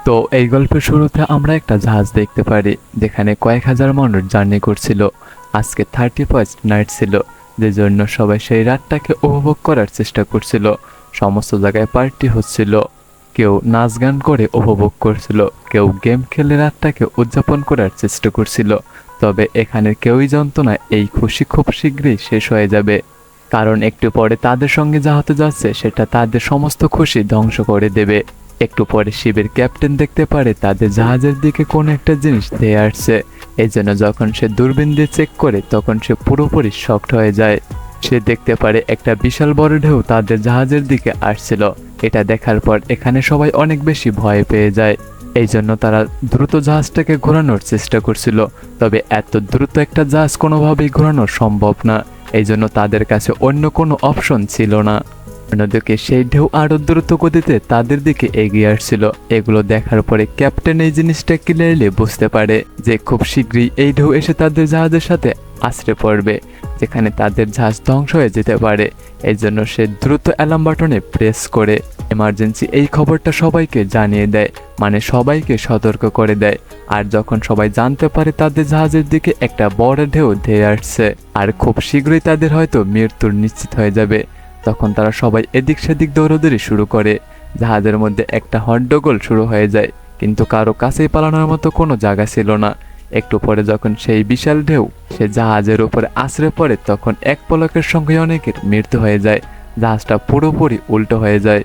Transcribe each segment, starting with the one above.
তো এই গল্পের শুরুতে আমরা একটা জাহাজ দেখতে পারি যেখানে কয়েক হাজার মানুষ জার্নি করছিল। আজকে 31st নাইট ছিল, যে জন্য সবাই সেই রাতটাকে উপভোগ করার চেষ্টা করছিল। সমস্ত জায়গায় পার্টি হচ্ছিল, কেউ নাচ গান করে উপভোগ করছিল, কেউ গেম খেলে রাতটাকে উদযাপন করার চেষ্টা করছিল। তবে এখানে কেউই জানতো না এই খুশি খুব শীঘ্রই শেষ হয়ে যাবে, কারণ একটু পরে তাদের সঙ্গে যা হতে যাচ্ছে সেটা তাদের সমস্ত খুশি ধ্বংস করে দেবে। একটু পরে শিপের ক্যাপ্টেন দেখতে পারে তাদের জাহাজের দিকে কোনো একটা জিনিস ধেয়ে আসছে। এই জন্য যখন সে দূরবীন দিয়ে চেক করে তখন সে পুরোপুরি শকড হয়ে যায়। সে দেখতে পারে একটা বিশাল বড় ঢেউ তাদের জাহাজের দিকে আসছিল। এটা দেখার পর এখানে সবাই অনেক বেশি ভয় পেয়ে যায়। এই জন্য তারা দ্রুত জাহাজটাকে ঘোরানোর চেষ্টা করছিল, তবে এত দ্রুত একটা জাহাজ কোনোভাবেই ঘোরানো সম্ভব না। এই জন্য তাদের কাছে অন্য কোনো অপশন ছিল না। অন্যদিকে সেই ঢেউ আরো দ্রুত গতিতে তাদের দিকে এগিয়ে আসছিল। এগুলো দেখার পরে ক্যাপ্টেন এই জিনিসটা ক্লিয়ারলি বুঝতে পারে যে খুব শীঘ্রই এই ঢেউ এসে তাদের জাহাজের সাথে আছড়ে পড়বে, যেখানে তাদের জাহাজ ধ্বংস হয়ে যেতে পারে। এই জন্য সে দ্রুত অ্যালার্ম বাটনে প্রেস করে এমার্জেন্সি এই খবরটা সবাইকে জানিয়ে দেয়, মানে সবাইকে সতর্ক করে দেয়। আর যখন সবাই জানতে পারে তাদের জাহাজের দিকে একটা বড় ঢেউ ধেয়ে আসছে আর খুব শীঘ্রই তাদের হয়তো মৃত্যুর নিশ্চিত হয়ে যাবে, তখন তারা সবাই এদিক সেদিক দৌড়াদৌড়ি শুরু করে। জাহাজের মধ্যে একটা হট্টগোল শুরু হয়ে যায়, কিন্তু কারো কাছেই পালানোর মতো কোনো জায়গা ছিল না। একটু পরে যখন সেই বিশাল ঢেউ সে জাহাজের উপরে আছড়ে পড়ে তখন এক পলকের সঙ্গে অনেকের মৃত্যু হয়ে যায়। জাহাজটা পুরোপুরি উল্টো হয়ে যায়,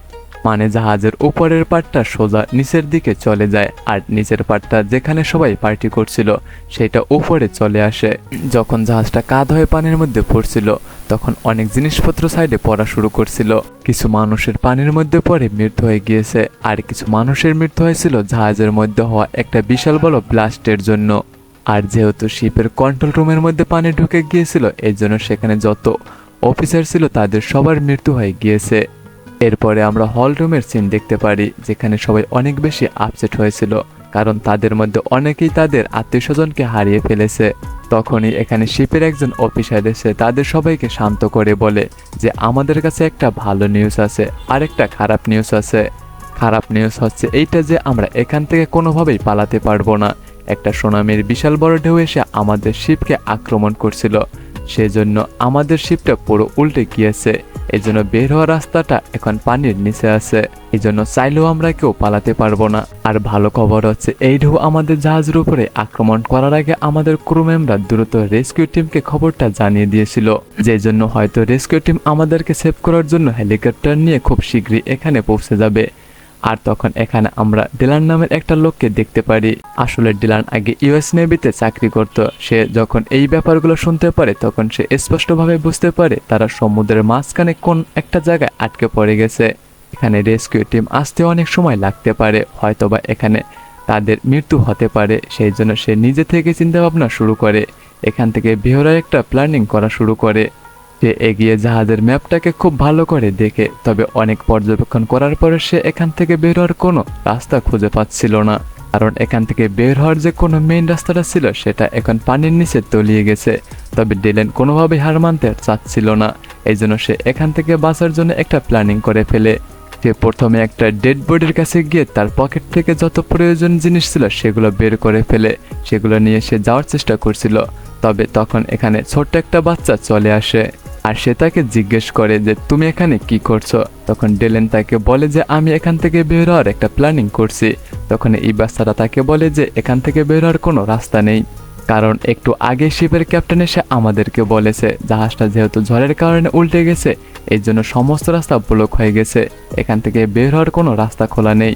মানে জাহাজের উপরের পাটটা সোজা নিচের দিকে চলে যায় আর নিচের পাটটা যেখানে সবাই পার্টি করছিল সেটা উপরে চলে আসে। যখন জাহাজটা কাঁধ হয়ে পানির মধ্যে পড়ছিল তখন অনেক জিনিসপত্র সাইডে পড়া শুরু করছিল। কিছু মানুষের পানির মধ্যে পড়ে মৃত্যু হয়ে গিয়েছে, আর কিছু মানুষের মৃত্যু হয়েছিল জাহাজের মধ্যে হওয়া একটা বিশাল বড় ব্লাস্টের জন্য। আর যেহেতু শিপের কন্ট্রোল রুমের মধ্যে পানি ঢুকে গিয়েছিল এই জন্য সেখানে যত অফিসার ছিল তাদের সবার মৃত্যু হয়ে গিয়েছে। এরপরে আমরা হল রুমের সিন দেখতে পারি, যেখানে সবাই অনেক বেশি আপসেট হয়েছিল, কারণ তাদের মধ্যে অনেকেই তাদের আত্মীয় স্বজনকে হারিয়ে ফেলেছে। তখনই এখানে শিপের একজন অফিসার এসে তাদের সবাইকে শান্ত করে বলে যে আমাদের কাছে একটা ভালো নিউজ আছে আর একটা খারাপ নিউজ আছে। খারাপ নিউজ হচ্ছে এইটা যে আমরা এখান থেকে কোনোভাবেই পালাতে পারবো না। একটা সুনামির বিশাল বড় ঢেউ এসে আমাদের শিপকে আক্রমণ করছিল, সেজন্য আমাদের শিপটা পুরো উল্টে গিয়েছে। এই জন্য বের হওয়ার রাস্তাটা এখন পানির নিচে আছে, এই জন্য চাইলেও আমরা কেউ পালাতে পারবো না। আর ভালো খবর হচ্ছে এই ঢেউ আমাদের জাহাজের উপরে আক্রমণ করার আগে আমাদের ক্রু মেম্বার দ্রুত রেস্কিউ টিমকে খবরটা জানিয়ে দিয়েছিল, যে জন্য হয়তো রেস্কিউ টিম আমাদেরকে সেভ করার জন্য হেলিকপ্টার নিয়ে খুব শীঘ্রই এখানে পৌঁছে যাবে। আর তখন এখানে আমরা ডিলান নামের একটা লোককে দেখতে পারি। আসলে ডিলান আগে ইউএস নেভিতে চাকরি করত। সে যখন এই ব্যাপারগুলো শুনতে পারে তখন সে স্পষ্টভাবে বুঝতে পারে তারা সমুদ্রের মাঝখানে কোন একটা জায়গায় আটকে পড়ে গেছে। এখানে রেস্কিউ টিম আসতে অনেক সময় লাগতে পারে, হয়তোবা এখানে তাদের মৃত্যু হতে পারে। সেই জন্য সে নিজে থেকে চিন্তা ভাবনা শুরু করে, এখান থেকে বেরোনোর একটা প্ল্যানিং করা শুরু করে। সে এগিয়ে জাহাজের ম্যাপটাকে খুব ভালো করে দেখে, তবে অনেক পর্যবেক্ষণ করার পরে সে এখান থেকে বের হওয়ার কোনো রাস্তা খুঁজে পাচ্ছিল না, কারণ এখান থেকে বের হওয়ার যে কোনো মেইন রাস্তাটা ছিল সেটা এখন পানির নিচে তলিয়ে গেছে। তবে ডিলেন কোনোভাবেই হার মানতে চাচ্ছিল না, এই জন্য সে এখান থেকে বাঁচার জন্য একটা প্ল্যানিং করে ফেলে। সে প্রথমে একটা ডেড বডির কাছে গিয়ে তার পকেট থেকে যত প্রয়োজন জিনিস ছিল সেগুলো বের করে ফেলে সেগুলো নিয়ে সে যাওয়ার চেষ্টা করছিল। তবে তখন এখানে ছোট্ট একটা বাচ্চা চলে আসে আর সে তাকে জিজ্ঞেস করে যে তুমি এখানে কি করছো। তখন ডেলেন তাকে বলে যে আমি এখান থেকে বের হওয়ার একটা প্ল্যানিং করছি। তখন এই বাচ্চাটা তাকে বলে যে এখান থেকে বের হওয়ার কোনো রাস্তা নেই, কারণ একটু আগে শিপের ক্যাপ্টেন এসে আমাদেরকে বলেছে জাহাজটা যেহেতু ঝড়ের কারণে উল্টে গেছে এই জন্য সমস্ত রাস্তা ব্লক হয়ে গেছে, এখান থেকে বের হওয়ার কোনো রাস্তা খোলা নেই।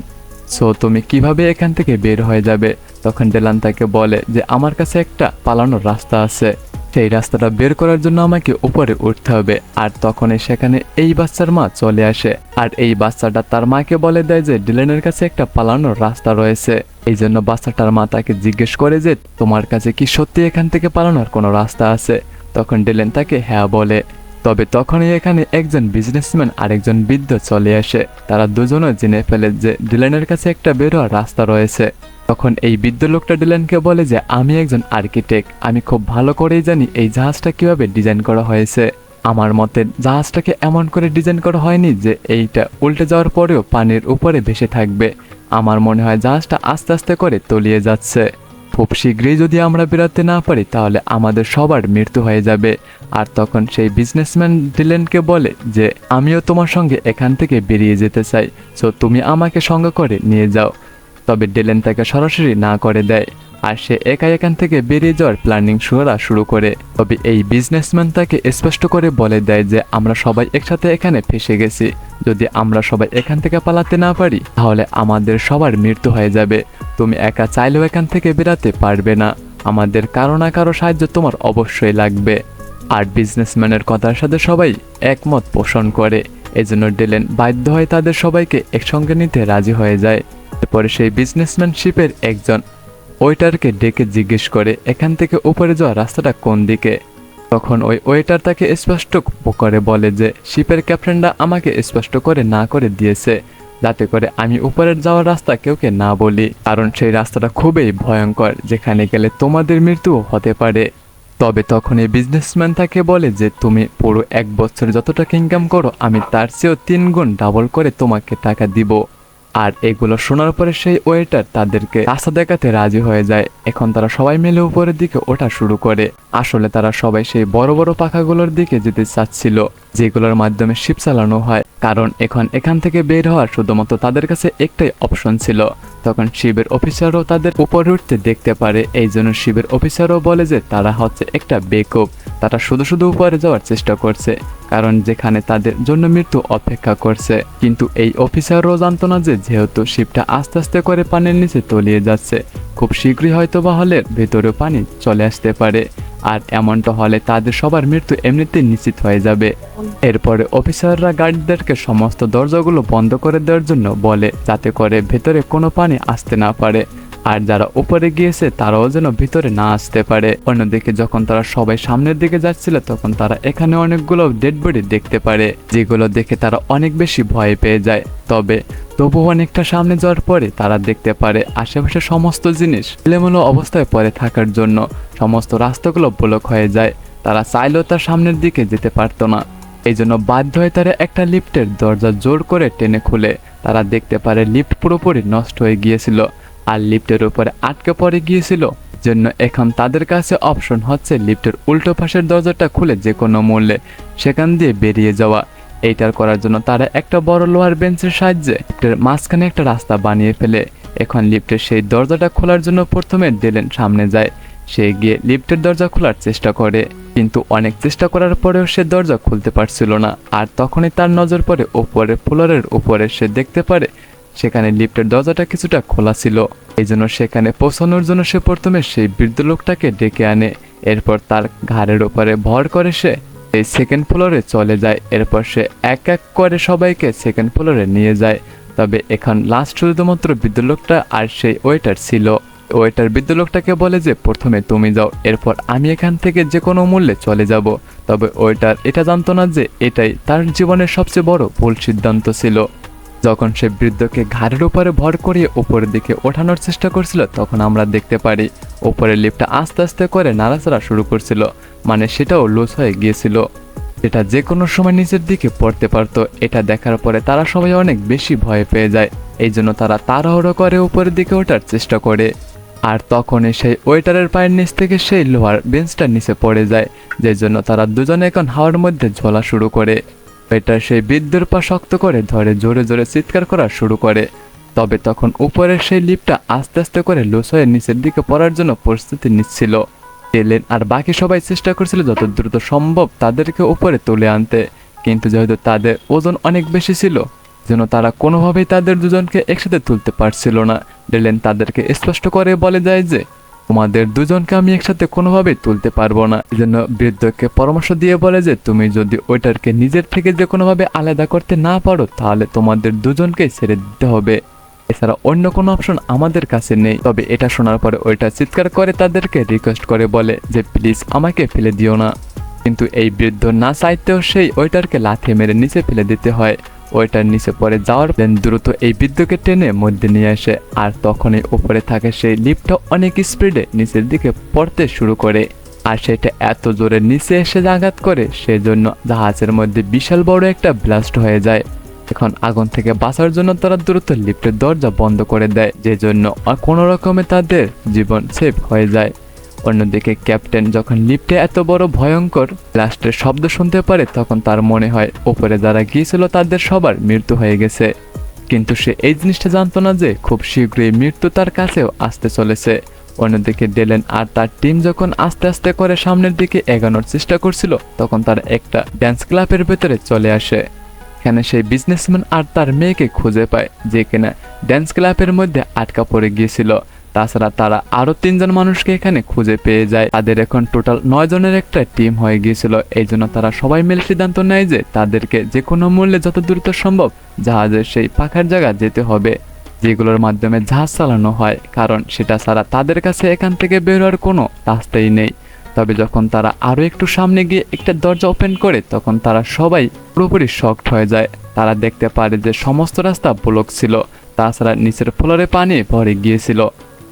সো তুমি কিভাবে এখান থেকে বের হয়ে যাবে? তখন ডেলান তাকে বলে যে আমার কাছে একটা পালানোর রাস্তা আছে, সেই রাস্তাটা বের করার জন্য আমাকে উপরে উঠতে হবে। আর তখনই সেখানে এই বাচ্চার মা চলে আসে, আর এই বাচ্চাটা তার মাকে বলে দেয় যে ডিলেনের কাছে একটা পালানোর রাস্তা রয়েছে। এই জন্য বাচ্চাটার মা তাকে জিজ্ঞেস করে যে তোমার কাছে কি সত্যি এখান থেকে পালানোর কোনো রাস্তা আছে? তখন ডিলেন তাকে হ্যাঁ বলে। তবে তখনই এখানে একজন বিজনেসম্যান আর একজন বৃদ্ধ চলে আসে। তারা দুজনও জেনে ফেলে যে ডিলেনের কাছে একটা বের হওয়ার রাস্তা রয়েছে। তখন এই বৃদ্ধ লোকটা ডিলানকে বলে যে আমি একজন আর্কিটেক্ট, আমি খুব ভালো করেই জানি এই জাহাজটা কিভাবে ডিজাইন করা হয়েছে। আমার মতে জাহাজটাকে এমন করে ডিজাইন করা হয়নি যে এইটা উল্টে যাওয়ার পরেও পানির উপরে ভেসে থাকবে। আমার মনে হয় জাহাজটা আস্তে আস্তে করে তলিয়ে যাচ্ছে। খুব শীঘ্রই যদি আমরা বেরোতে না পারি তাহলে আমাদের সবার মৃত্যু হয়ে যাবে। আর তখন সেই বিজনেসম্যান ডিলেনকে বলে যে আমিও তোমার সঙ্গে এখান থেকে বেরিয়ে যেতে চাই, সো তুমি আমাকে সঙ্গে করে নিয়ে যাও। তবে ডিলেন তাকে সরাসরি না করে দেয় আর সে একা এখান থেকে বেরিয়ে যাওয়ার প্ল্যানিং শুরু করে। তবে এই বিজনেসম্যান তাকে স্পষ্ট করে বলে দেয় যে আমরা সবাই একসাথে এখানে ফেসে গেছি, যদি আমরা সবাই এখান থেকে পালাতে না পারি তাহলে আমাদের সবার মৃত্যু হয়ে যাবে। তুমি একা চাইলেও এখান থেকে বেরাতে পারবে না, আমাদের কারো না কারো সাহায্য তোমার অবশ্যই লাগবে। আর বিজনেসম্যানের কথার সাথে সবাই একমত পোষণ করে, এজন্য ডিলেন বাধ্য হয়ে তাদের সবাইকে একসঙ্গে নিতে রাজি হয়ে যায়। এরপরে সেই বিজনেসম্যান শিপের একজন ওয়েটারকে ডেকে জিজ্ঞেস করে এখান থেকে উপরে যাওয়ার রাস্তাটা কোন দিকে। তখন ওই ওয়েটার তাকে স্পষ্ট করে বলে যে শিপের ক্যাপ্টেনরা আমাকে স্পষ্ট করে না করে দিয়েছে যাতে করে আমি উপরের যাওয়ার রাস্তা কেউকে না বলি, কারণ সেই রাস্তাটা খুবই ভয়ঙ্কর, যেখানে গেলে তোমাদের মৃত্যু হতে পারে। তবে তখন এই বিজনেসম্যান তাকে বলে যে তুমি পুরো 1 বছর যত টাকা ইনকাম করো আমি তার চেয়েও 3 গুণ ডাবল করে তোমাকে টাকা দিব। আর এগুলো শোনার পরে সেই ওয়েটার তাদেরকে রাস্তা দেখাতে রাজি হয়ে যায়। এখন তারা সবাই মিলে উপরের দিকে ওঠা শুরু করে। আসলে তারা সবাই সেই বড় বড় পাখাগুলোর দিকে যেতে চাচ্ছিল যেগুলোর মাধ্যমে শিপ চালানো হয়, কারণ এখান থেকে বের হওয়ার শুধুমাত্র তাদের কাছে একটাই অপশন ছিল। তখন শিবের অফিসারও তাদের উপরে উঠতে দেখতে পারে, এই জন্য শিবের অফিসারও বলে যে তারা হচ্ছে একটা বেকুব, তারা শুধু উপরে যাওয়ার চেষ্টা করছে কারণ যেখানে তাদের জন্য মৃত্যু অপেক্ষা করছে। কিন্তু এই অফিসারও জানতো না যে যেহেতু শিপটা আস্তে আস্তে করে পানির নিচে তলিয়ে যাচ্ছে, খুব শীঘ্রই হয়তো বা হলের ভেতরে পানি চলে আসতে পারে, আর এমনটা হলে তাদের সবার মৃত্যু এমনিতেই নিশ্চিত হয়ে যাবে। এরপরে অফিসাররা গার্ডদেরকে সমস্ত দরজাগুলো বন্ধ করে দেওয়ার জন্য বলে যাতে করে ভেতরে কোনো পানি আসতে না পারে, আর যারা উপরে গিয়েছে তারাও যেন ভিতরে না আসতে পারে। অন্যদিকে যখন তারা সবাই সামনের দিকে যাচ্ছিল তখন তারা এখানে অনেকগুলো ডেড বডি দেখতে পারে, যেগুলো দেখে তারা অনেক বেশি ভয় পেয়ে যায়। তবু অনেকটা সামনে যাওয়ার পরে তারা দেখতে পারে আশেপাশে সমস্ত জিনিস এলোমেলো অবস্থায় পড়ে থাকার জন্য সমস্ত রাস্তাগুলো ব্লক হয়ে যায়, তারা চাইলেও তার সামনের দিকে যেতে পারতো না। এই জন্য বাধ্য হয়ে তারা একটা লিফটের দরজা জোর করে টেনে খুলে তারা দেখতে পারে লিফট পুরোপুরি নষ্ট হয়ে গিয়েছিল আর লিফটের উপরে আটকে পড়ে গিয়েছিল। জন্য এখন তাদের কাছে অপশন হচ্ছে লিফটের উল্টো পাশের দরজাটা খুলে যে কোনো মূল্যে সেখান দিয়ে বেরিয়ে যাওয়া। এইটার করার জন্য তারা একটা বড় লোহার বেঞ্চের সাহায্যে লিফটের মাঝখানে একটা রাস্তা বানিয়ে ফেলে। এখন লিফটের সেই দরজাটা খোলার জন্য প্রথমে ডিলেন সামনে যায়, সে গিয়ে লিফটের দরজা খোলার চেষ্টা করে, কিন্তু অনেক চেষ্টা করার পরেও সে দরজা খুলতে পারছিল না। আর তখনই তার নজর পড়ে উপরে ফ্লোরের উপরে, সে দেখতে পারে সেখানে লিফটের দরজাটা কিছুটা খোলা ছিল। এই জন্য সেখানে পৌঁছানোর জন্য সে প্রথমে সেই বৃদ্ধ লোকটাকে ডেকে আনে, এরপর তার ঘাড়ের উপরে ভর করে সে এই সেকেন্ড ফ্লোরে চলে যায়। এরপর সে এক এক করে সবাইকে সেকেন্ড ফ্লোরে নিয়ে যায়। তবে এখন লাস্ট শুধুমাত্র বৃদ্ধ লোকটা আর সেই ওয়েটার ছিল। ওয়েটার বৃদ্ধ লোকটাকে বলে যে প্রথমে তুমি যাও, এরপর আমি এখান থেকে যে কোনো মূল্যে চলে যাব। তবে ওয়েটার এটা জানতো না যে এটাই তার জীবনের সবচেয়ে বড় ভুল সিদ্ধান্ত ছিল। যখন সে বৃদ্ধকে ঘাড়ের উপরে ভর করিয়ে উপরের দিকে ওঠানোর চেষ্টা করছিল তখন আমরা দেখতে পারি উপরের লিফটটা আস্তে আস্তে করে নাড়াচাড়া শুরু করছিল, মানে সেটাও লুজ হয়ে গিয়েছিল, এটা যে কোনো সময় নিচের দিকে পড়তে পারতো। এটা দেখার পরে তারা সবাই অনেক বেশি ভয় পেয়ে যায়, এই জন্য তারা তাড়াহুড়ো করে উপরের দিকে ওঠার চেষ্টা করে। আর তখনই সেই ওয়েটারের পায়ের নিচ থেকে সেই লোহার বেঞ্চটা নিচে পড়ে যায়, যে জন্য তারা দুজনে এখন হাওয়ার মধ্যে ঝোলা শুরু করে। ওয়েটার সেই বৃদ্ধের পা শক্ত করে ধরে জোরে জোরে চিৎকার করা শুরু করে। তবে তখন উপরের সেই লিফটটা আস্তে আস্তে করে লুজ হয়ে নিচের দিকে পড়ার জন্য প্রস্তুতি নিচ্ছিল। ডিলেন আর বাকি সবাই চেষ্টা করছিল যত দ্রুত সম্ভব তাদেরকে উপরে তুলে আনতে, কিন্তু যেহেতু তাদের ওজন অনেক বেশি ছিল যেন তারা কোনোভাবেই তাদের দুজনকে একসাথে তুলতে পারছিল না। ডিলেন তাদেরকে স্পষ্ট করে বলে যায় যে তোমাদের দুজনকে আমি একসাথে কোনোভাবেই তুলতে পারবো না। এই জন্য বৃদ্ধকে পরামর্শ দিয়ে বলে যে তুমি যদি ওইটারকে নিজের থেকে যে কোনোভাবে আলাদা করতে না পারো তাহলে তোমাদের দুজনকেই ছেড়ে দিতে হবে, এছাড়া অন্য কোনো অপশন আমাদের কাছে নেই। তবে এটা শোনার পরে ওইটা চিৎকার করে তাদেরকে রিকোয়েস্ট করে বলে যে প্লিজ আমাকে ফেলে দিও না, কিন্তু এই বৃদ্ধ না চাইতেও সেই ওইটারকে লাথি মেরে নিচে ফেলে দিতে হয়। ওইটার নিচে পড়ে যাওয়ার দ্রুত এই বৃদ্ধকে টেনে মধ্যে নিয়ে আসে, আর তখনই উপরে থাকে সেই লিফটটা অনেক স্পিডে নিচের দিকে পড়তে শুরু করে। আর সেটা এত জোরে নিচে এসে আঘাত করে, সেজন্য জাহাজের মধ্যে বিশাল বড় একটা ব্লাস্ট হয়ে যায়। এখন আগুন থেকে বাঁচার জন্য তারা দ্রুত লিফটের দরজা বন্ধ করে দেয়, যে জন্য কোনো রকমে তাদের জীবন সেভ হয়ে যায়। অন্যদিকে ক্যাপ্টেন যখন লিফটে এত বড় ভয়ঙ্কর ব্লাস্টের শব্দ শুনতে পারে, তখন তার মনে হয় উপরে যারা গিয়েছিল তাদের সবার মৃত্যু হয়ে গেছে। কিন্তু সে এই জিনিসটা জানতো না যে খুব শীঘ্রই মৃত্যু তার কাছেও আসতে চলেছে। অন্যদিকে ডেলেন আর তার টিম যখন আস্তে আস্তে করে সামনের দিকে এগোনোর চেষ্টা করছিল, তখন তারা একটা ড্যান্স ক্লাবের ভেতরে চলে আসে। এখানে সেই বিজনেসম্যান আর তার মেয়েকে খুঁজে পায়, যে কিনা ড্যান্স ক্লাবের মধ্যে আটকা পড়ে গিয়েছিল। তাছাড়া তারা আরো 3 জন মানুষকে এখানে খুঁজে পেয়ে যায়। তাদের এখন টোটাল 9 জনের একটা টিম হয়ে গিয়েছিল। এই জন্য তারা সবাই মিলে সিদ্ধান্ত নেয় যে তাদেরকে যে কোনো মূল্যে যত দ্রুত সম্ভব জাহাজের সেই পাখার জায়গা যেতে হবে, যেগুলোর মাধ্যমে জাহাজ চালানো হয়, কারণ সেটা ছাড়া তাদের কাছে এখান থেকে বের হওয়ার কোনো রাস্তাই নেই। তবে যখন তারা আরো একটু সামনে গিয়ে একটা দরজা ওপেন করে, তখন তারা সবাই পুরোপুরি শকড হয়ে যায়। তারা দেখতে পারে যে সমস্ত রাস্তা ব্লক ছিল, তাছাড়া নিচের ফ্লোরে পানি ভরে গিয়েছিল,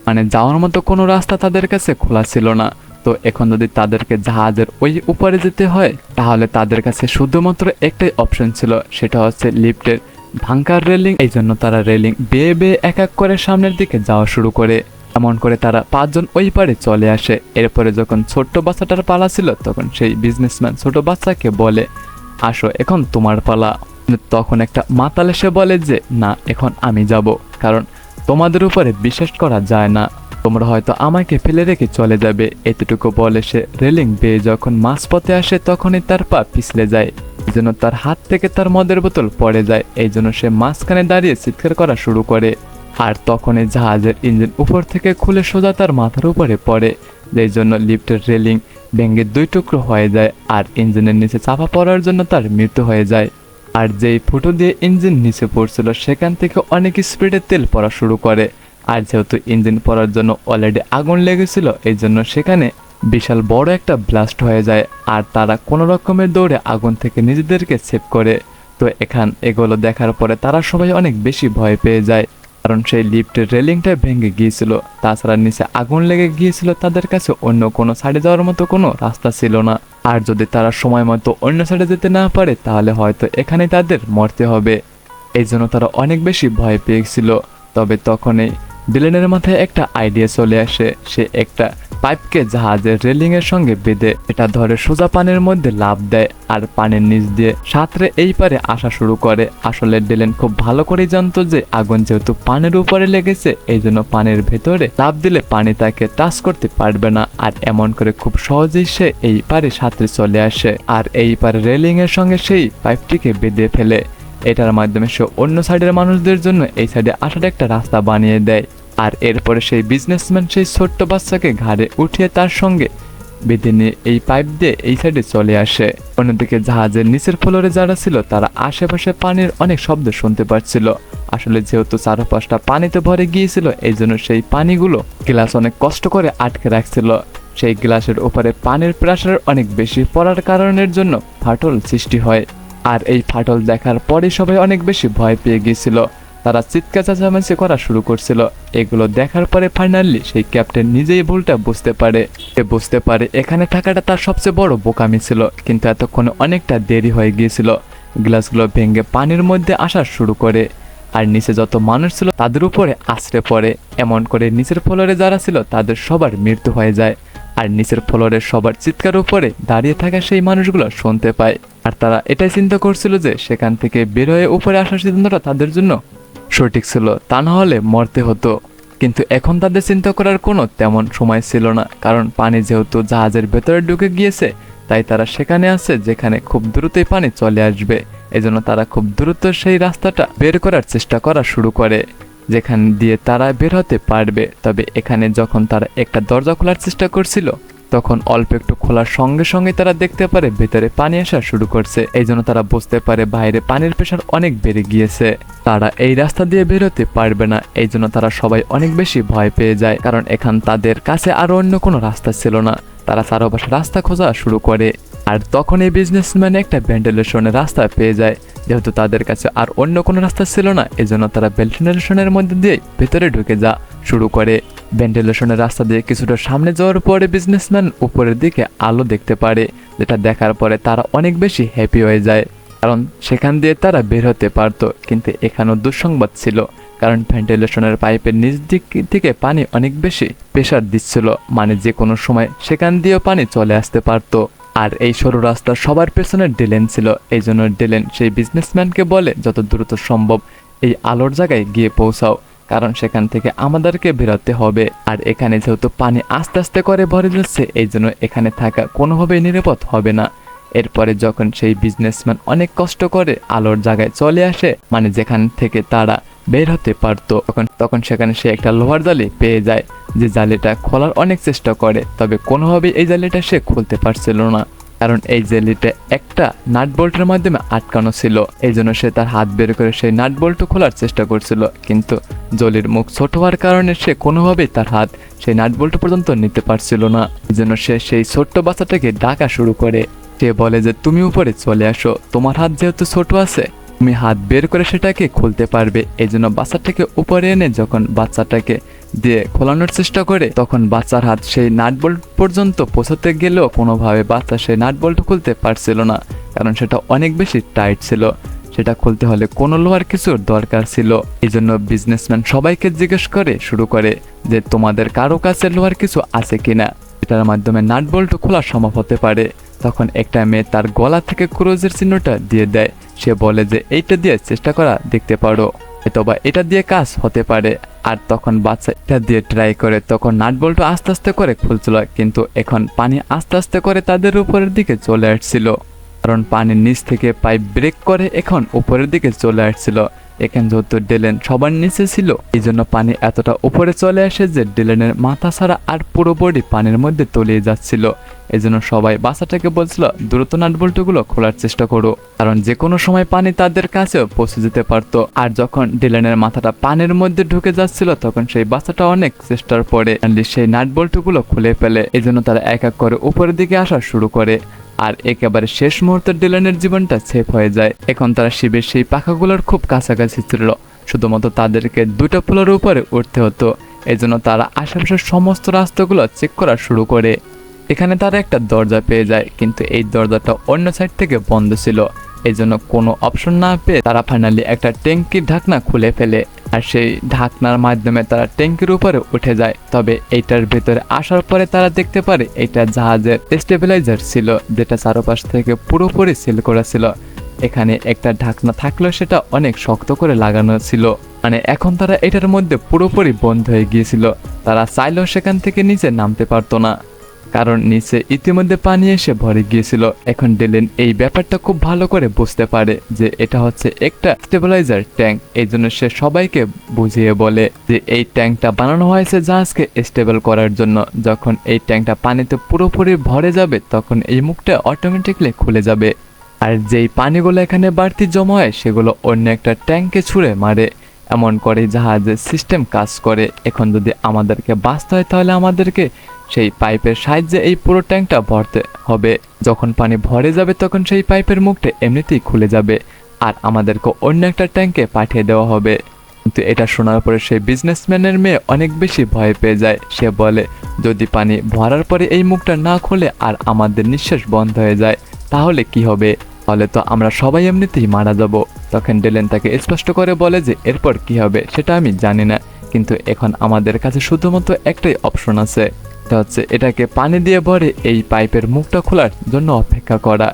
মানে যাওয়ার মতো কোনো রাস্তা তাদের কাছে খোলা ছিল না। তো এখন যদি তাদেরকে জাহাজের ওই উপরে যেতে হয়, তাহলে তাদের কাছে শুধুমাত্র একটাই অপশন ছিল, সেটা হচ্ছে লিফটের ভাঙ্কার রেলিং। এই জন্য তারা রেলিং বেয়ে বেয়ে এক এক করে সামনের দিকে যাওয়া শুরু করে। এমন করে তারা 5 জন ওই পারে চলে আসে। এরপরে যখন ছোট্ট বাচ্চাটার পালা ছিল, তখন সেই বিজনেসম্যান ছোট বাচ্চাকে বলে, আসো এখন তোমার পালা। তখন একটা মাতাল এসে বলে যে না, এখন আমি যাব, কারণ তোমাদের উপরে বিশ্বাস করা যায় না, তোমরা হয়তো আমাকে ফেলে রেখে চলে যাবে। এতটুকু বলে সে রেলিং বেয়ে যখন মাঝপথে আসে, তখনই তার পা পিছলে যায়। এই জন্য তার হাত থেকে তার মদের বোতল পড়ে যায়। এই জন্য সে মাঝখানে দাঁড়িয়ে চিৎকার করা শুরু করে। আর তখনই জাহাজের ইঞ্জিন উপর থেকে খুলে সোজা তার মাথার উপরে পড়ে, যেই জন্য লিফটের রেলিং ভেঙে 2 টুকরো হয়ে যায়। আর ইঞ্জিনের নিচে চাপা পড়ার জন্য তার মৃত্যু হয়ে যায়। আর যেই ফুটো দিয়ে ইঞ্জিন নিচে পড়ছিল, সেখান থেকে অনেক স্পিডে তেল পড়া শুরু করে। আর যেহেতু ইঞ্জিন পড়ার জন্য অলরেডি আগুন লেগেছিল, এই জন্য সেখানে বিশাল বড় একটা ব্লাস্ট হয়ে যায়। আর তারা কোনো রকমের দৌড়ে আগুন থেকে নিজেদেরকে সেভ করে। তো এগুলো দেখার পরে তারা সবাই অনেক বেশি ভয় পেয়ে যায়, কারণ সেই লিফটের রেলিংটা ভেঙে গিয়েছিল। তাছাড়া নিচে আগুন লেগে গিয়েছিল, তাদের কাছে অন্য কোনো সাইডে যাওয়ার মতো কোনো রাস্তা ছিল না। আর যদি তারা সময় মতো অন্য সাইডে যেতে না পারে, তাহলে হয়তো এখানে তাদের মরতে হবে। এই জন্য তারা অনেক বেশি ভয় পেয়েছিল। তবে তখনই ডিলেনের মাথায় একটা আইডিয়া চলে আসে। সে একটা পাইপকে জাহাজের রেলিং এর সঙ্গে বেঁধে এটা ধরে সোজা পানির মধ্যে লাফ দেয়, আর পানির নিচ দিয়ে সাঁতরে এই পারে আসা শুরু করে। আসলে ডিলেন খুব ভালো করেই জানতো যে আগুন যেহেতু পানির উপরে লেগেছে, এই জন্য পানির ভেতরে লাফ দিলে পানি তাকে টাচ করতে পারবে না। আর এমন করে খুব সহজেই সে এই পারে সাঁতরে চলে আসে, আর এই পারে রেলিং এর সঙ্গে সেই পাইপটিকে বেঁধে ফেলে। এটার মাধ্যমে সে অন্য সাইডের মানুষদের জন্য এই সাইডে আসার একটা রাস্তা বানিয়ে দেয়। আর এরপরে সেই বিজনেসম্যান সেই ছোট্ট বাচ্চাকে ঘাড়ে উঠিয়ে তার সঙ্গে বেঁধে নিয়ে এই পাইপ দিয়ে এই সাইডে চলে আসে। অন্যদিকে জাহাজের নিচের ফ্লোরে যারা ছিল, তারা আশেপাশে পানির অনেক শব্দ শুনতে পাচ্ছিল। আসলে যেহেতু চারপাশটা পানিতে ভরে গিয়েছিল, এই জন্য সেই পানিগুলো গ্লাস অনেক কষ্ট করে আটকে রাখছিল। সেই গ্লাসের উপরে পানির প্রেসার অনেক বেশি পড়ার কারণের জন্য ফাটল সৃষ্টি হয়। আর এই ফাটল দেখার পরে সবাই অনেক বেশি ভয় পেয়ে গিয়েছিল। তারা চিৎকার চেঁচামেচি করা শুরু করছিল। এগুলো দেখার পরে ফাইনালি সেই ক্যাপ্টেন নিজেই ভুলটা বুঝতে পারে এখানে থাকাটা তার সবচেয়ে বড় বোকামি ছিল। কিন্তু এতক্ষণে অনেকটা দেরি হয়ে গিয়েছিল। গ্লাসগুলো ভেঙে পানির মধ্যে আসা শুরু করে, আর নিচে যত মানুষ ছিল তাদের উপরে আছড়ে পড়ে। এমন করে নিচের ফ্লোরে যারা ছিল তাদের সবার মৃত্যু হয়ে যায়। আর নিচের ফ্লোরের সবার চিৎকার উপরে দাঁড়িয়ে থাকা সেই মানুষগুলো শুনতে পায়। আর তারা এটাই চিন্তা করছিল যে সেখান থেকে বের হয়ে উপরে আসার সিদ্ধান্তটা তাদের জন্য সঠিক ছিল, তা না হলে মরতে হতো। কিন্তু এখন তাদের চিন্তা করার কোনো তেমন সময় ছিল না, কারণ পানি যেহেতু জাহাজের ভেতরে ঢুকে গিয়েছে, তাই তারা সেখানে আছে যেখানে খুব দ্রুতই পানি চলে আসবে। এজন্য তারা খুব দ্রুত সেই রাস্তাটা বের করার চেষ্টা করা শুরু করে, যেখান দিয়ে তারা বের হতে পারবে। তবে এখানে যখন তারা একটা দরজা খোলার চেষ্টা করছিল, তখন অল্প একটু খোলার সঙ্গে সঙ্গে তারা দেখতে পারে ভেতরে পানি আসা শুরু করছে। এই জন্য তারা বুঝতে পারে বাইরে পানির প্রেসার অনেক বেড়ে গিয়েছে, তারা এই রাস্তা দিয়ে বেরোতে পারবে না। এই জন্য তারা সবাই অনেক বেশি ভয় পেয়ে যায়, কারণ এখান তাদের কাছে আরো অন্য কোনো রাস্তা ছিল না। তারা চারপাশে রাস্তা খোঁজা শুরু করে। আর তখন এই বিজনেসম্যান একটা ভেন্টিলেশনের রাস্তা পেয়ে যায়। যেহেতু তাদের কাছে আর অন্য কোনো রাস্তা ছিল না, এজন্য তারা ভেন্টিলেশনের মধ্যে দিয়ে ভেতরে ঢুকে শুরু করে। ভেন্টিলেশনের রাস্তা দিয়ে কিছুটা সামনে যাওয়ার পরে বিজনেসম্যান উপরের দিকে আলো দেখতে পারে, যেটা দেখার পরে তারা অনেক বেশি হ্যাপি হয়ে যায়, কারণ সেখান দিয়ে তারা বের হতে পারতো। কিন্তু এখানেও দুঃসংবাদ ছিল, কারণ ভেন্টিলেশনের পাইপের নিচ দিক থেকে পানি অনেক বেশি প্রেসার দিচ্ছিল, মানে যে কোনো সময় সেখান দিয়েও পানি চলে আসতে পারতো। আর এই সরু রাস্তা সবার পেছনে ডিলেন ছিল, এই জন্য ডিলেন সেই বিজনেসম্যানকে বলে যত দ্রুত সম্ভব এই আলোর জায়গায় গিয়ে পৌঁছাও, কারণ সেখান থেকে আমাদেরকে বেরোতে হবে। আর এখানে যেহেতু পানি আস্তে আস্তে করে ভরে যাচ্ছে, এই জন্য এখানে থাকা কোনোভাবেই নিরাপদ হবে না। এরপরে যখন সেই বিজনেসম্যান অনেক কষ্ট করে আলোর জায়গায় চলে আসে, মানে যেখান থেকে তারা বের হতে পারতো, তখন সেখানে সে একটা লোহার জালি পেয়ে যায়, যে জালিটা খোলার অনেক চেষ্টা করে, তবে কোনোভাবেই এই জালিটা সে খুলতে পারছিল না, কারণ এই জালিটা একটা নাট বোল্টের মাধ্যমে আটকানো ছিল। এই জন্য সে তার হাত বের করে সেই নাট বোল্ট খোলার চেষ্টা করছিল, কিন্তু জলির মুখ ছোট হওয়ার কারণে সে কোনোভাবেই তার হাত সেই নাট বোল্ট পর্যন্ত নিতে পারছিল না। এই জন্য সে সেই ছোট্ট বাচ্চাটাকে ডাকা শুরু করে। সে বলে যে তুমি উপরে চলে আসো, তোমার হাত যেহেতু ছোট আছে, তুমি হাত বের করে সেটাকে খুলতে পারবে। এই জন্য বাচ্চাটাকে উপরে এনে যখন বাচ্চাটাকে দিয়ে খোলানোর চেষ্টা করে, তখন বাচ্চার হাত সেই নাট বোল্ট পর্যন্ত পৌঁছাতে গেলেও কোনোভাবে বাচ্চা সেই নাট বোল্ট খুলতে পারছিল না, কারণ সেটা অনেক বেশি টাইট ছিল। সেটা খুলতে হলে কোনো লোহার কিছুর দরকার ছিল। এই জন্য বিজনেসম্যান সবাইকে জিজ্ঞেস করে শুরু করে যে তোমাদের কারো কাছে লোহার কিছু আছে কিনা, এটার মাধ্যমে নাট বোল্ট খোলা সম্ভব হতে পারে। তখন একটা মেয়ে তার গলা থেকে ক্রোজের চিহ্নটা দিয়ে দেয়। সে বলে যে এইটা দিয়ে চেষ্টা করা দেখতে পারো, অথবা এটা দিয়ে কাজ হতে পারে। আর তখন বাচ্চা এটা দিয়ে ট্রাই করে, তখন নাট বোল্ট আস্তে আস্তে করে খুলছিল, কিন্তু এখন পানি আস্তে আস্তে করে তাদের উপরের দিকে চলে আসছিল, কারণ পানির নিচ থেকে পাইপ ব্রেক করে এখন উপরের দিকে চলে আসছিল। এখানে যেহেতু ডিলেন সবার নিচে ছিল, এই জন্য পানি এতটা উপরে চলে আসে যে ডিলেনের মাথা ছাড়া আর পুরো বডি পানির মধ্যে তলিয়ে যাচ্ছিল। এই জন্য সবাই বাচ্চাটাকে বলছিল দ্রুত নাট বোল্টগুলো খোলার চেষ্টা করো, কারণ যে কোনো সময় পানি তাদের কাছেও পৌঁছে যেতে পারতো। আর যখন ডিলেনের মাথাটা পানির মধ্যে ঢুকে যাচ্ছিল, তখন সেই বাচ্চাটা অনেক চেষ্টার পরে সেই নাট বোল্টগুলো খুলে ফেলে। এই জন্য তারা এক এক করে উপরের দিকে আসা শুরু করে। আর একেবারে শেষ মুহূর্তে ডিলেনের জীবনটা সেফ হয়ে যায়। এখন তারা শিবের সেই পাখাগুলোর খুব কাছাকাছি ছিল, শুধুমাত্র তাদেরকে দুটো ফ্লোরের উপরে উঠতে হতো। এই জন্য তারা আশেপাশের সমস্ত রাস্তাগুলো চেক করা শুরু করে। এখানে তারা একটা দরজা পেয়ে যায়, কিন্তু এই দরজাটা অন্য সাইড থেকে বন্ধ ছিল। এই জন্য কোনো অপশন না পেয়ে তারা ফাইনালি একটা ট্যাঙ্কির ঢাকনা খুলে ফেলে, আর সেই ঢাকনার মাধ্যমে তারা ট্যাঙ্কির উপরে উঠে যায়। তবে এইটার ভেতরে আসার পরে তারা দেখতে পারে এটা জাহাজের স্টেবিলাইজার ছিল, যেটা চারপাশ থেকে পুরোপুরি সিল করা ছিল। এখানে একটা ঢাকনা থাকলেও সেটা অনেক শক্ত করে লাগানো ছিল, মানে এখন তারা এটার মধ্যে পুরোপুরি বন্ধ হয়ে গিয়েছিল। তারা চাইলেও সেখান থেকে নিচে নামতে পারতো না, কারণ নিচে ইতিমধ্যে পানি এসে ভরে গিয়েছিল। এখন ডিলেন এই ব্যাপারটা খুব ভালো করে বুঝতে পারে যে এটা হচ্ছে একটা স্টেবিলাইজার ট্যাঙ্ক। এই জন্য সে সবাইকে বুঝিয়ে বলে যে এই ট্যাঙ্কটা বানানো হয়েছে জাহাজকে স্টেবল করার জন্য। যখন এই ট্যাঙ্কটা পানিতে পুরোপুরি ভরে যাবে, তখন এই মুখটা অটোমেটিকলি খুলে যাবে, আর যেই পানিগুলো এখানে বাড়তি জমা হয় সেগুলো অন্য একটা ট্যাঙ্কে ছুঁড়ে মারে। এমন করে জাহাজের সিস্টেম কাজ করে। এখন যদি আমাদেরকে বাঁচতে হয়, তাহলে আমাদেরকে সেই পাইপের সাহায্যে এই পুরো ট্যাঙ্কটা ভরতে হবে। যখন পানি ভরে যাবে, তখন সেই পাইপের মুখটা এমনিতেই খুলে যাবে, আর আমাদেরকে অন্য একটা ট্যাঙ্কে পাঠিয়ে দেওয়া হবে। কিন্তু এটা শোনার পরে সেই বিজনেসম্যানের মেয়ে অনেক বেশি ভয় পেয়ে যায়। সে বলে যদি পানি ভরার পরে এই মুখটা না খুলে আর আমাদের নিঃশ্বাস বন্ধ হয়ে যায়, তাহলে কি হবে? তাহলে তো আমরা সবাই এমনিতেই মারা যাব। তখন ডিলেন তাকে স্পষ্ট করে বলে যে এরপর কি হবে সেটা আমি জানি না, কিন্তু এখন আমাদের কাছে শুধুমাত্র একটাই অপশন আছে, এটা হচ্ছে এটাকে পানি দিয়ে ভরে এই পাইপের মুখটা খোলার জন্য অপেক্ষা করা।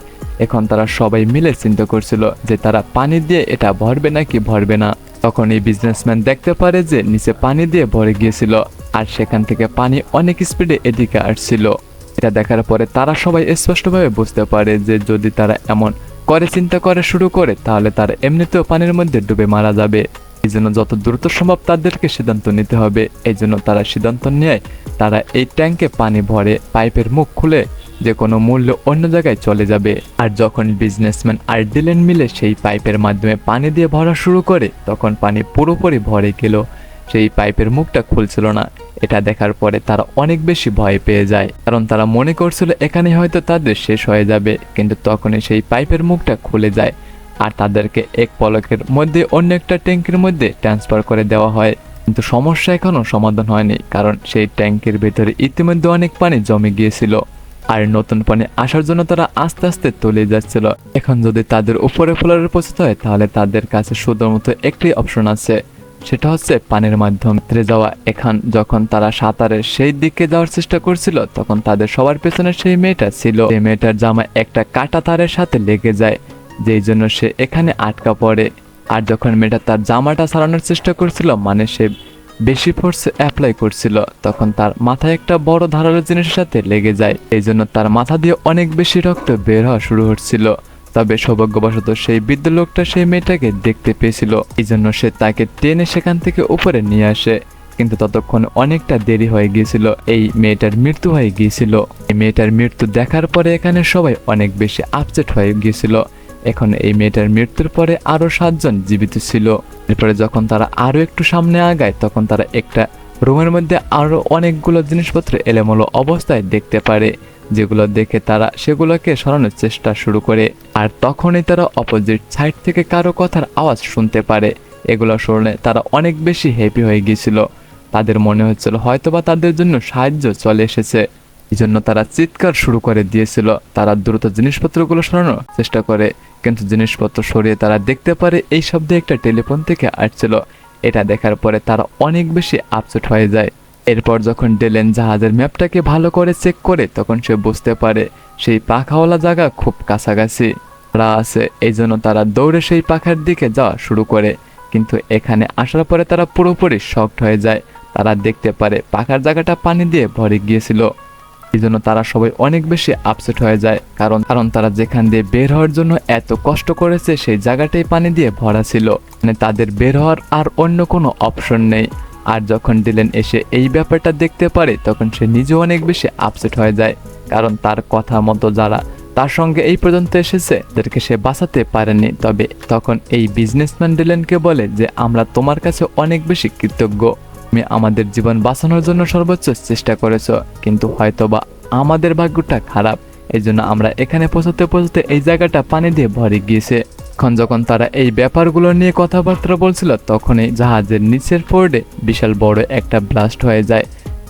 এখন তারা সবাই মিলে চিন্তা করছিল যে তারা পানি দিয়ে এটা ভরবে নাকি ভরবে না। তখন এই বিজনেসম্যান দেখতে পারে যে নিচে পানি দিয়ে ভরে গিয়েছিল, আর সেখান থেকে পানি অনেক স্পিডে এদিকে আসছিল। এটা দেখার পরে তারা সবাই স্পষ্টভাবে বুঝতে পারে যে যদি তারা এমন করে চিন্তা করে শুরু করে, তাহলে তারা এমনিতেও পানির মধ্যে ডুবে মারা যাবে। এই জন্য যত দ্রুত সম্ভব তাদেরকে সিদ্ধান্ত নিতে হবে। এই জন্য তারা সিদ্ধান্ত নিয়ে তারা এই ট্যাঙ্কে পানি ভরে পাইপের মুখ খুলে যে কোনো মূল্য অন্য জায়গায় চলে যাবে। আর যখন বিজনেসম্যান আর ডিলেন মিলে সেই পাইপের মাধ্যমে পানি দিয়ে ভরা শুরু করে, তখন পানি পুরোপুরি ভরে গেল, সেই পাইপের মুখটা খুলছিল না। এটা দেখার পরে তারা অনেক বেশি ভয় পেয়ে যায়, কারণ তারা মনে করছিল এখানে হয়তো তাদের শেষ হয়ে যাবে। কিন্তু তখনই সেই পাইপের মুখটা খুলে যায় আর তাদেরকে এক পলকের মধ্যে অন্য একটা ট্যাঙ্কের মধ্যে ট্রান্সফার করে দেওয়া হয়। কিন্তু সমস্যা এখনো সমাধান হয়নি, কারণ সেই ট্যাঙ্কের ভেতরে ইতিমধ্যে অনেক পানি জমে গিয়েছিল আর নতুন পানি আসার জন্য তারা আস্তে আস্তে তলিয়ে যাচ্ছিল। এখন যদি তাদের উপরে ফ্লোরে পৌঁছতে হয় তাহলে তাদের কাছে শুধুমাত্র একটি অপশন আছে, সেটা হচ্ছে পানির মাধ্যমে যাওয়া। এখন যখন তারা সাঁতারে সেই দিকে যাওয়ার চেষ্টা করছিল তখন তাদের সবার পেছনে সেই মেয়েটা ছিল। সেই মেয়েটার জামা একটা কাটা তারের সাথে লেগে যায়, যেই জন্য সে এখানে আটকা পড়ে। আর যখন মেয়েটা তার জামাটা ছাড়ানোর চেষ্টা করছিল, মানে সে বেশি ফোর্স অ্যাপ্লাই করছিল, তখন তার মাথায় একটা বড় ধারালো জিনিসের সাথে লেগে যায়। এই জন্য তার মাথা দিয়ে অনেক বেশি রক্ত বের হওয়া শুরু হচ্ছিল। তবে সৌভাগ্যবশত সেই বৃদ্ধ লোকটা সেই মেয়েটাকে দেখতে পেয়েছিল, এই জন্য সে তাকে টেনে সেখান থেকে উপরে নিয়ে আসে। কিন্তু ততক্ষণ অনেকটা দেরি হয়ে গিয়েছিল, এই মেয়েটার মৃত্যু হয়ে গিয়েছিল। এই মেয়েটার মৃত্যু দেখার পরে এখানে সবাই অনেক বেশি আপসেট হয়ে গিয়েছিল। এখন এই মেয়েটার মৃত্যুর পরে আরো 7 জন জীবিত ছিল। এরপরে যখন তারা আরো একটু সামনে আগায় তখন তারা একটা রুমের মধ্যে আরো অনেকগুলো জিনিসপত্র এলোমেলো অবস্থায় দেখতে পারে, যেগুলো দেখে তারা সেগুলোকে সরানোর চেষ্টা শুরু করে। আর তখনই তারা অপোজিট সাইড থেকে কারো কথার আওয়াজ শুনতে পারে। এগুলো শুনে তারা অনেক বেশি হ্যাপি হয়ে গিয়েছিল, তাদের মনে হচ্ছিল হয়তোবা তাদের জন্য সাহায্য চলে এসেছে। এই জন্য তারা চিৎকার শুরু করে দিয়েছিল। তারা দ্রুত জিনিসপত্রগুলো সরানোর চেষ্টা করে, কিন্তু জিনিসপত্র সরিয়ে তারা দেখতে পারে এই শব্দে একটা টেলিফোন থেকে আসছিল। এটা দেখার পরে তারা অনেক বেশি আপসেট হয়ে যায়। এরপর যখন ডেলেন জাহাজের ম্যাপটাকে ভালো করে চেক করে তখন সে বুঝতে পারে সেই পাখাওয়ালা জায়গা খুব কাছাকাছি তারা আছে। এই জন্য তারা দৌড়ে সেই পাখার দিকে যাওয়া শুরু করে। কিন্তু এখানে আসার পরে তারা পুরোপুরি শকড হয়ে যায়। তারা দেখতে পারে পাখার জায়গাটা পানি দিয়ে ভরে গিয়েছিল। এই জন্য তারা সবাই অনেক বেশি আপসেট হয়ে যায়, কারণ তারা যেখান দিয়ে বের হওয়ার জন্য এত কষ্ট করেছে সেই জায়গাটাই পানি দিয়ে ভরা ছিল, মানে তাদের বের হওয়ার আর অন্য কোনো অপশন নেই। আর যখন ডিলেন এসে এই ব্যাপারটা দেখতে পারে তখন সে নিজেও অনেক বেশি আপসেট হয়ে যায়, কারণ তার কথা মতো যারা তার সঙ্গে এই পর্যন্ত এসেছে তাদেরকে সে বাঁচাতে পারেনি। তবে তখন এই বিজনেসম্যান ডিলেনকে বলে যে আমরা তোমার কাছে অনেক বেশি কৃতজ্ঞ, তুমি আমাদের জীবন বাঁচানোর জন্য সর্বোচ্চ চেষ্টা করেছো, কিন্তু হয়তোবা আমাদের ভাগ্যটা খারাপ, এই জন্য আমরা এখানে পৌঁছতে এই জায়গাটা পানি দিয়ে ভরে গিয়েছে। এখন যখন তারা এই ব্যাপারগুলো নিয়ে কথাবার্তা বলছিল তখনই জাহাজের নিচের ফোর্ডে বিশাল বড় একটা ব্লাস্ট হয়ে যায়,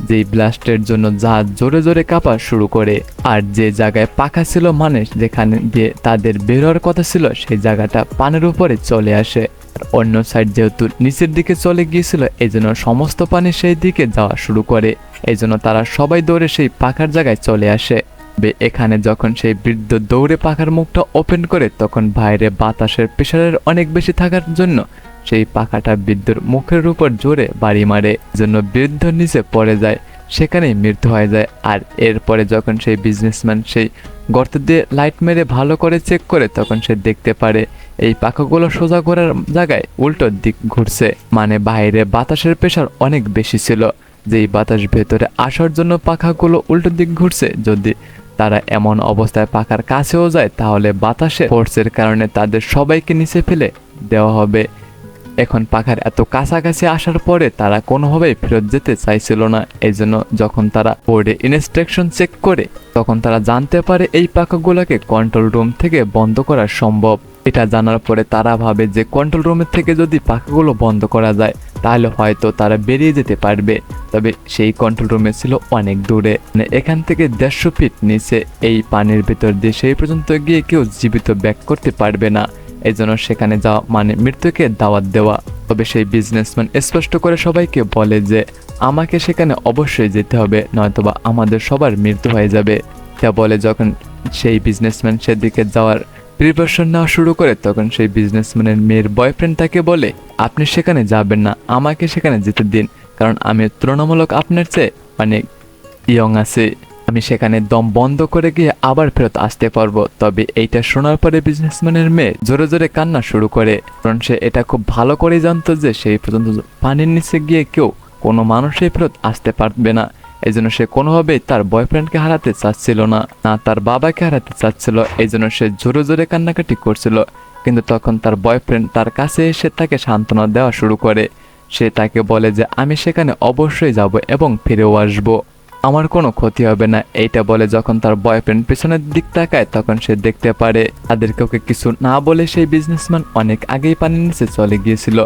যেই ব্লাস্টের জন্য জাহাজ জোরে জোরে কাঁপা শুরু করে। আর যে জায়গায় পাখা ছিল, মানে যেখানে দিয়ে তাদের বেরোর কথা ছিল, সেই জায়গাটা পানির উপরে চলে আসে। আর অন্য সাইড যেহেতু নিচের দিকে চলে গিয়েছিল এই জন্য সমস্ত পানি সেই দিকে যাওয়া শুরু করে। এই জন্য তারা সবাই দৌড়ে সেই পাখার জায়গায় চলে আসে। এখানে যখন সেই বৃদ্ধ দৌড়ে পাখার মুখটা ওপেন করে তখন বাইরে বাতাসের প্রেসারের অনেক বেশি থাকার জন্য সেই পাখাটা বৃদ্ধর মুখের উপর জোরে বাড়ি মারে, জন্য বৃদ্ধ নিচে পড়ে যায়, সেখানেই মৃত্যু হয়ে যায়। আর এরপরে যখন সেই বিজনেসম্যান সেই গর্ত দিয়ে লাইট মেরে ভালো করে চেক করে তখন সে দেখতে পারে এই পাখাগুলো সোজা ঘোরার জায়গায় উল্টো দিক ঘুরছে, মানে বাইরে বাতাসের প্রেসার অনেক বেশি ছিল, যেই বাতাস ভেতরে আসার জন্য পাখাগুলো উল্টো দিক ঘুরছে। যদি তারা এমন অবস্থায় পাখার কাছেও যায় তাহলে বাতাসের ফোর্সের কারণে তাদের সবাইকে নিচে ফেলে দেওয়া হবে। এখন পাখার এত কাছাকাছি আসার পরে তারা কোনোভাবেই ফেরত যেতে চাইছিল না। এই জন্য যখন তারা বোর্ডে ইনস্ট্রাকশন চেক করে তখন তারা জানতে পারে এই পাখাগুলোকে কন্ট্রোল রুম থেকে বন্ধ করা সম্ভব। এটা জানার পরে তারা ভাবে যে কন্ট্রোল রুমের থেকে যদি পাখাগুলো বন্ধ করা যায় তাহলে হয়তো তারা বেরিয়ে যেতে পারবে। তবে সেই কন্ট্রোল রুমে ছিল অনেক দূরে, মানে এখান থেকে 150 ফিট নিচে। এই পানির ভিতর দিয়ে সেই পর্যন্ত গিয়ে কেউ জীবিত ব্যাক করতে পারবে না, এই জন্য সেখানে যাওয়া মানে মৃত্যুকে দাওয়াত দেওয়া। তবে সেই বিজনেসম্যান স্পষ্ট করে সবাইকে বলে যে আমাকে সেখানে অবশ্যই যেতে হবে, নয়তোবা আমাদের সবার মৃত্যু হয়ে যাবে। তা বলে যখন সেই বিজনেসম্যান সেদিকে যাওয়ার প্রিপারেশন নেওয়া শুরু করে তখন সেই বিজনেসম্যানের মেয়ের বয়ফ্রেন্ড তাকে বলে আপনি সেখানে যাবেন না, আমাকে সেখানে যেতে দিন, কারণ আমি তুলনামূলক আপনার চেয়ে অনেক ইয়ং আছে, আমি সেখানে দম বন্ধ করে গিয়ে আবার ফেরত আসতে পারবো। তবে এইটা শোনার পরে বিজনেসম্যানের মেয়ে জোরে জোরে কান্না শুরু করে, কারণ সে এটা খুব ভালো করে জানতো যে সেই পর্যন্ত পানির নিচে গিয়ে কেউ কোনো মানুষই ফেরত আসতে পারবে না। এই জন্য সে কোনোভাবেই তার বয়ফ্রেন্ডকে হারাতে চাচ্ছিল না, না তার বাবাকে হারাতে চাচ্ছিল। এই জন্য সে জোরে জোরে কান্নাকাটি করছিল। কিন্তু তখন তার বয়ফ্রেন্ড তার কাছে এসে তাকে সান্ত্বনা দেওয়া শুরু করে। সে তাকে বলে যে আমি সেখানে অবশ্যই যাব এবং ফিরেও আসবো, আমার কোনো ক্ষতি হবে না। এইটা বলে যখন তার বয়ফ্রেন্ড পেছনের দিক তাকায় তখন সে দেখতে পারে তাদের কাউকে কিছু না বলে সেই বিজনেসম্যান অনেক আগেই পানির নিচে চলে গিয়েছিল।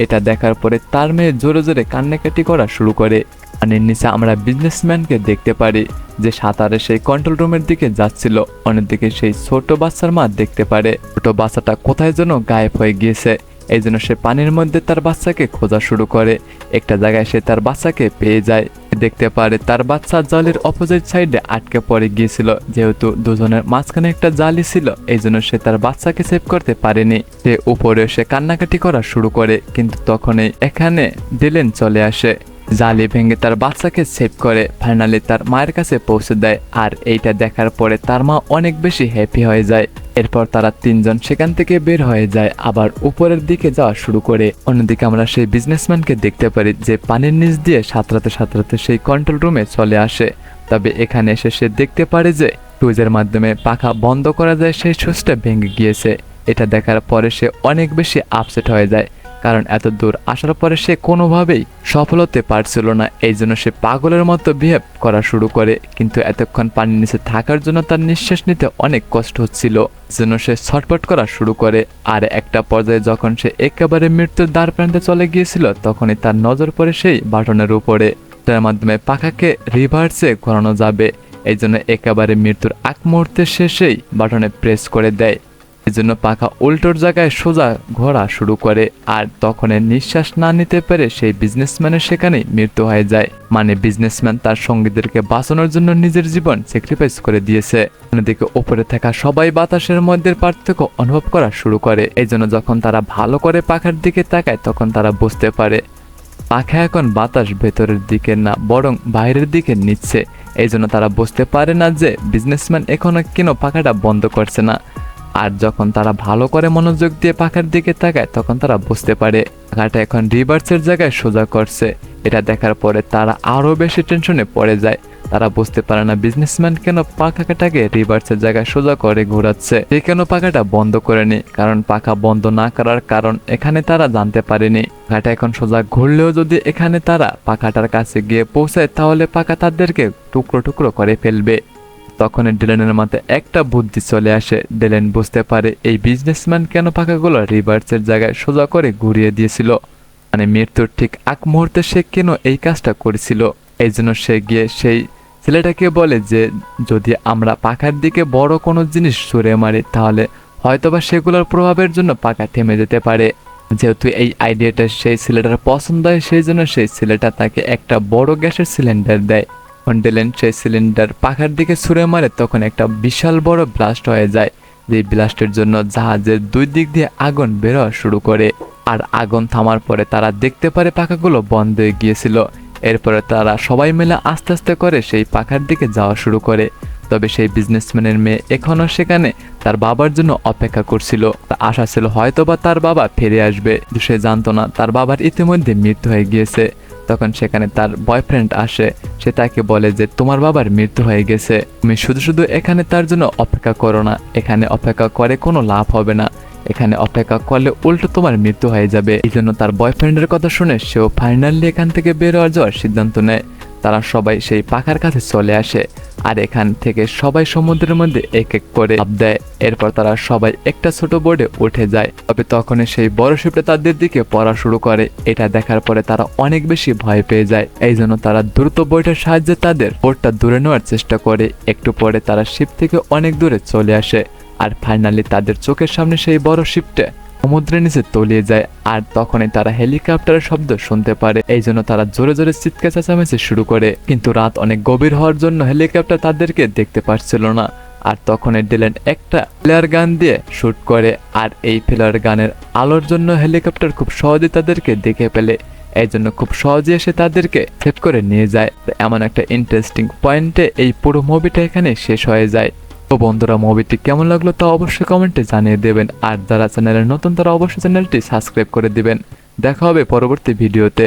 এটা দেখার পরে তার মেয়ে জোরে জোরে কান্নাকাটি করা শুরু করে। পানির নিচে আমরা বিজনেসম্যানকে দেখতে পারি যে সাঁতারে সেই কন্ট্রোল রুমের দিকে যাচ্ছিল। অন্যদিকে সেই ছোট বাচ্চার মা দেখতে পারে ছোট বাচ্চাটা কোথায় যেন গায়েব হয়ে গিয়েছে। এই জন্য সে পানির মধ্যে তার বাচ্চাকে খোঁজা শুরু করে। একটা জায়গায় সে তার বাচ্চাকে পেয়ে যায়, দেখতে পারে তার বাচ্চা জলের অপোজিট সাইডে আটকে পড়ে গিয়েছিল। যেহেতু দুজনের মাঝখানে একটা জালি ছিল এই জন্য সে তার বাচ্চাকে সেভ করতে পারেনি। সে উপরে এসে কান্নাকাটি করা শুরু করে, কিন্তু তখনই এখানে ডিলেন চলে আসে, জালি ভেঙে তার বাচ্চাকে সেভ করে ফাইনালি তার মায়ের কাছে পৌঁছে দেয়। আর এইটা দেখার পরে তার মা অনেক বেশি হ্যাপি হয়ে যায়। এরপর তারা তিনজন সেখান থেকে বের হয়ে যায়, আবার উপরের দিকে যাওয়া শুরু করে। অন্যদিকে আমরা সেই বিজনেসম্যানকে দেখতে পারি যে পানির নিচ দিয়ে সাঁতরাতে সাঁতরাতে সেই কন্ট্রোল রুমে চলে আসে। তবে এখানে এসে সে দেখতে পারে যে সুইচের মাধ্যমে পাখা বন্ধ করা যায়, সেই সুইচটা ভেঙে গিয়েছে। এটা দেখার পরে সে অনেক বেশি আপসেট হয়ে যায়, কারণ এত দূর আসার পরে সে কোনোভাবেই সফল হতে পারছিল না। এই জন্য সে পাগলের মতো বিহেভ করা শুরু করে, কিন্তু এতক্ষণ পানির নিচে থাকার জন্য তার নিঃশ্বাস নিতে অনেক কষ্ট হচ্ছিল, জন্য সে ছটফট করা শুরু করে। আর একটা পর্যায়ে যখন সে একেবারে মৃত্যুর দ্বার প্রান্তে চলে গিয়েছিল তখনই তার নজর পড়ে সেই বাটনের উপরে, যার মাধ্যমে পাখাকে রিভার্সে ঘোরানো যাবে। এই জন্য একেবারে মৃত্যুর আগ মুহূর্তে সে সেই বাটনে প্রেস করে দেয়। এই জন্য পাখা উল্টোর জায়গায় সোজা ঘোরা শুরু করে। আর তখন নিঃশ্বাস না নিতে পেরে সেই বিজনেসম্যানের সেখানেই মৃত্যু হয়ে যায়। মানে বিজনেসম্যান তার সঙ্গীদেরকে বাঁচানোর জন্য নিজের জীবন স্যাক্রিফাইস করে দিয়েছে। অন্যদিকে উপরে থাকা সবাই বাতাসের মধ্যে পার্থক্য অনুভব করা শুরু করে। এই জন্য যখন তারা ভালো করে পাখার দিকে তাকায় তখন তারা বুঝতে পারে পাখা এখন বাতাস ভেতরের দিকে না বরং বাইরের দিকে নিচ্ছে। এই জন্য তারা বুঝতে পারে না যে বিজনেসম্যান এখনো কেন পাখাটা বন্ধ করছে না। আর যখন তারা ভালো করে মনোযোগ দিয়ে পাখার দিকে তাকায় তখন তারা বুঝতে পারে পাখাটা এখন রিভার্সের জায়গায় সোজা করছে। এটা দেখার পরে তারা আরো বেশি টেনশনে পড়ে যায়। তারা বুঝতে পারে না বিজনেসম্যান কেন পাখাটাকে রিভার্সের জায়গায় সোজা করে ঘোরাচ্ছে, সে কেন পাখাটা বন্ধ করেনি। কারণ পাখা বন্ধ না করার কারণ এখানে তারা জানতে পারেনি। পাখাটা এখন সোজা ঘুরলেও যদি এখানে তারা পাখাটার কাছে গিয়ে পৌঁছায় তাহলে পাখা তাদেরকে টুকরো টুকরো করে ফেলবে। তখন ডিলেনের মাথায় একটা বুদ্ধি চলে আসে। ডিলেন বুঝতে পারে এই বিজনেসম্যান কেন পাখাগুলো রিভার্সের জায়গায় সোজা করে ঘুরিয়ে দিয়েছিল, মানে মৃত্যুর ঠিক আগ মুহূর্তে সে কেন এই কাজটা করেছিল। এই জন্য সে গিয়ে সেই ছেলেটাকে বলে যে যদি আমরা পাখার দিকে বড় কোনো জিনিস ছুঁড়ে মারি তাহলে হয়তোবা সেগুলোর প্রভাবের জন্য পাখা থেমে যেতে পারে। যেহেতু এই আইডিয়াটা সেই ছেলেটার পছন্দ হয় সেই জন্য সেই ছেলেটা তাকে একটা বড় গ্যাসের সিলিন্ডার দেয়। ডিলেন সেই সিলিন্ডার পাখার দিকে ছুঁড়ে মারে তখন একটা বিশাল বড় ব্লাস্ট হয়ে যায়। যে ব্লাস্টের জন্য জাহাজের দুই দিক দিয়ে আগুন বের হওয়া শুরু করে। আর আগুন থামার পরে তারা দেখতে পারে পাখাগুলো বন্ধ হয়ে গিয়েছিল। এরপরে তারা সবাই মিলে আস্তে আস্তে করে সেই পাখার দিকে যাওয়া শুরু করে। তবে সেই বিজনেসম্যানের মেয়ে এখনো সেখানে তার বাবার জন্য অপেক্ষা করছিল। তার আশা ছিল হয়তোবা তার বাবা ফিরে আসবে, কিন্তু সে জানতো না তার বাবার ইতিমধ্যে মৃত্যু হয়ে গিয়েছে। তখন সেখানে তার বয়ফ্রেন্ড আসে, সে তাকে বলে যে তোমার বাবার মৃত্যু হয়ে গেছে, তুমি শুধু শুধু এখানে তার জন্য অপেক্ষা করো না, এখানে অপেক্ষা করে কোনো লাভ হবে না, এখানে অপেক্ষা করলে উল্টো তোমার মৃত্যু হয়ে যাবে। এই জন্য তার বয়ফ্রেন্ডের কথা শুনে সেও ফাইনালি এখান থেকে বের হওয়ার যাওয়ার সিদ্ধান্ত নেয়। তারা সবাই সেই পাখার কাছে চলে আসে আর এখান থেকে সবাই সমুদ্রের মধ্যে এক এক করে লাফ দেয়। এরপর তারা সবাই একটা ছোট বোর্ডে উঠে যায়। তবে তখনই সেই বড় শিপটা তাদের দিকে পড়া শুরু করে। এটা দেখার পরে তারা অনেক বেশি ভয় পেয়ে যায়। এই জন্য তারা দ্রুত বইটার সাহায্যে তাদের বোর্ডটা দূরে নেওয়ার চেষ্টা করে। একটু পরে তারা শিপ থেকে অনেক দূরে চলে আসে আর ফাইনালি তাদের চোখের সামনে সেই বড় শিপটা সমুদ্রের নিচে তলিয়ে যায়। আর তখনই তারা হেলিকপ্টারের শব্দ শুনতে পারে। এই জন্য তারা জোরে জোরে চিৎকার চেঁচামেচি শুরু করে, কিন্তু রাত অনেক গভীর হওয়ার জন্য হেলিকপ্টার তাদেরকে দেখতে পাচ্ছিল না। আর তখনই ডিলেন একটা ফ্লেয়ার গান দিয়ে শুট করে, আর এই ফ্লেয়ার গানের আলোর জন্য হেলিকপ্টার খুব সহজে তাদেরকে দেখে ফেলে। এই জন্য খুব সহজে এসে তাদেরকে সেভ করে নিয়ে যায়। এমন একটা ইন্টারেস্টিং পয়েন্টে এই পুরো মুভিটা এখানে শেষ হয়ে যায়। তো বন্ধুরা, মুভিটি কেমন লাগলো তা অবশ্যই কমেন্টে জানিয়ে দেবেন। আর যারা চ্যানেলে নতুন তারা অবশ্যই চ্যানেলটি সাবস্ক্রাইব করে দিবেন। দেখা হবে পরবর্তী ভিডিওতে।